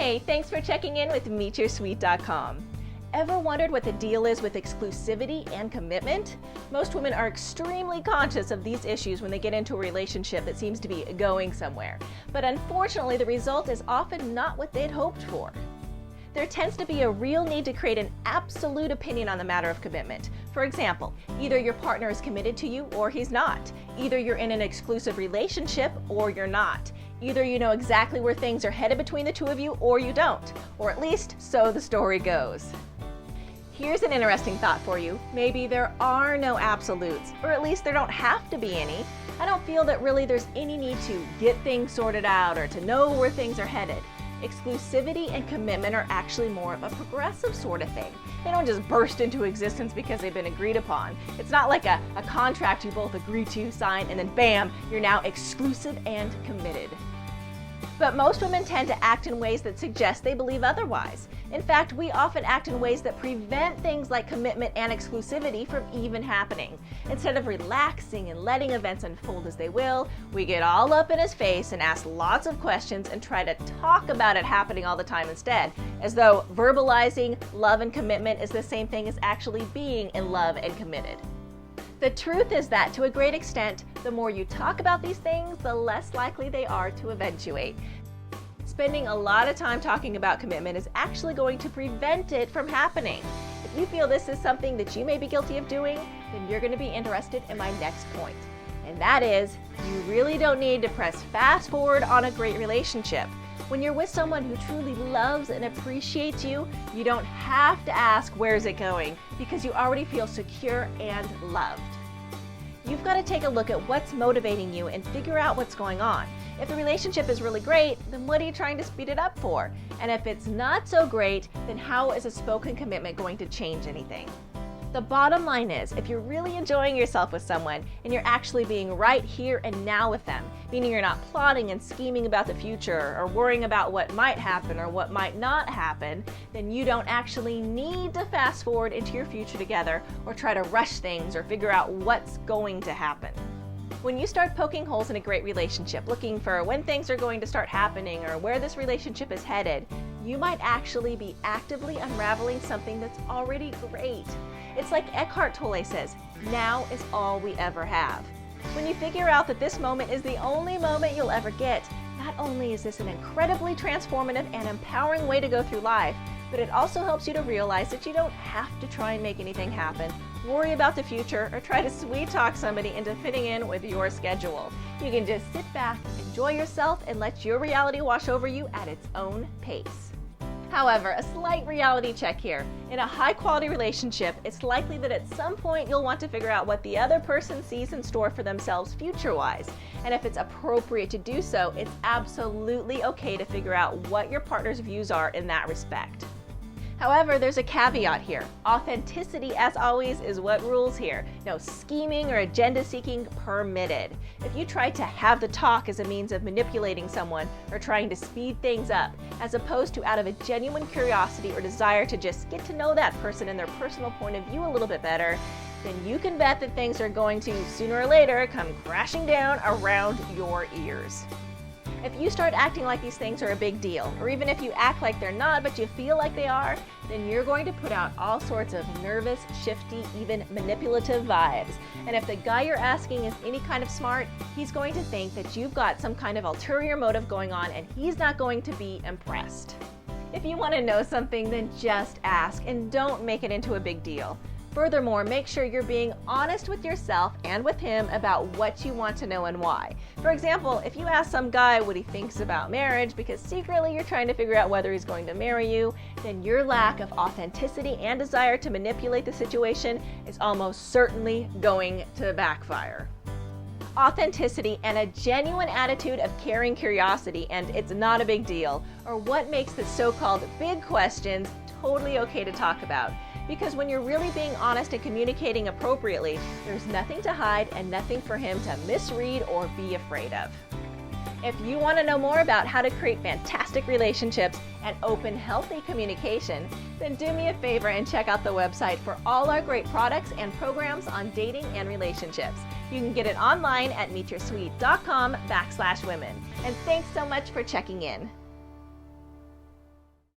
Hey, thanks for checking in with MeetYourSweet.com. Ever wondered what the deal is with exclusivity and commitment? Most women are extremely conscious of these issues when they get into a relationship that seems to be going somewhere. But unfortunately, the result is often not what they'd hoped for. There tends to be a real need to create an absolute opinion on the matter of commitment. For example, either your partner is committed to you or he's not. Either you're in an exclusive relationship or you're not. Either you know exactly where things are headed between the two of you or you don't. Or at least, so the story goes. Here's an interesting thought for you. Maybe there are no absolutes, or at least there don't have to be any. I don't feel that really there's any need to get things sorted out or to know where things are headed. Exclusivity and commitment are actually more of a progressive sort of thing. They don't just burst into existence because they've been agreed upon. It's not like a contract you both agree to, sign, and then bam, you're now exclusive and committed. But most women tend to act in ways that suggest they believe otherwise. In fact, we often act in ways that prevent things like commitment and exclusivity from even happening. Instead of relaxing and letting events unfold as they will, we get all up in his face and ask lots of questions and try to talk about it happening all the time instead, as though verbalizing love and commitment is the same thing as actually being in love and committed. The truth is that, to a great extent, the more you talk about these things, the less likely they are to eventuate. Spending a lot of time talking about commitment is actually going to prevent it from happening. If you feel this is something that you may be guilty of doing, then you're going to be interested in my next point. And that is, you really don't need to press fast forward on a great relationship. When you're with someone who truly loves and appreciates you, you don't have to ask where's it going, because you already feel secure and loved. You've got to take a look at what's motivating you and figure out what's going on. If the relationship is really great, then what are you trying to speed it up for? And if it's not so great, then how is a spoken commitment going to change anything? The bottom line is, if you're really enjoying yourself with someone and you're actually being right here and now with them, meaning you're not plotting and scheming about the future or worrying about what might happen or what might not happen, then you don't actually need to fast forward into your future together or try to rush things or figure out what's going to happen. When you start poking holes in a great relationship, looking for when things are going to start happening or where this relationship is headed, you might actually be actively unraveling something that's already great. It's like Eckhart Tolle says, now is all we ever have. When you figure out that this moment is the only moment you'll ever get, not only is this an incredibly transformative and empowering way to go through life, but it also helps you to realize that you don't have to try and make anything happen, worry about the future, or try to sweet talk somebody into fitting in with your schedule. You can just sit back, enjoy yourself, and let your reality wash over you at its own pace. However, a slight reality check here. In a high-quality relationship, it's likely that at some point you'll want to figure out what the other person sees in store for themselves future-wise. And if it's appropriate to do so, it's absolutely okay to figure out what your partner's views are in that respect. However, there's a caveat here. Authenticity, as always, is what rules here. No scheming or agenda seeking permitted. If you try to have the talk as a means of manipulating someone or trying to speed things up, as opposed to out of a genuine curiosity or desire to just get to know that person and their personal point of view a little bit better, then you can bet that things are going to, sooner or later, come crashing down around your ears. If you start acting like these things are a big deal, or even if you act like they're not but you feel like they are, then you're going to put out all sorts of nervous, shifty, even manipulative vibes. And if the guy you're asking is any kind of smart, he's going to think that you've got some kind of ulterior motive going on and he's not going to be impressed. If you want to know something, then just ask and don't make it into a big deal. Furthermore, make sure you're being honest with yourself and with him about what you want to know and why. For example, if you ask some guy what he thinks about marriage because secretly you're trying to figure out whether he's going to marry you, then your lack of authenticity and desire to manipulate the situation is almost certainly going to backfire. Authenticity and a genuine attitude of caring curiosity and it's not a big deal are what makes the so-called big questions totally okay to talk about. Because when you're really being honest and communicating appropriately, there's nothing to hide and nothing for him to misread or be afraid of. If you want to know more about how to create fantastic relationships and open, healthy communication, then do me a favor and check out the website for all our great products and programs on dating and relationships. You can get it online at meetyoursweet.com/women. And thanks so much for checking in.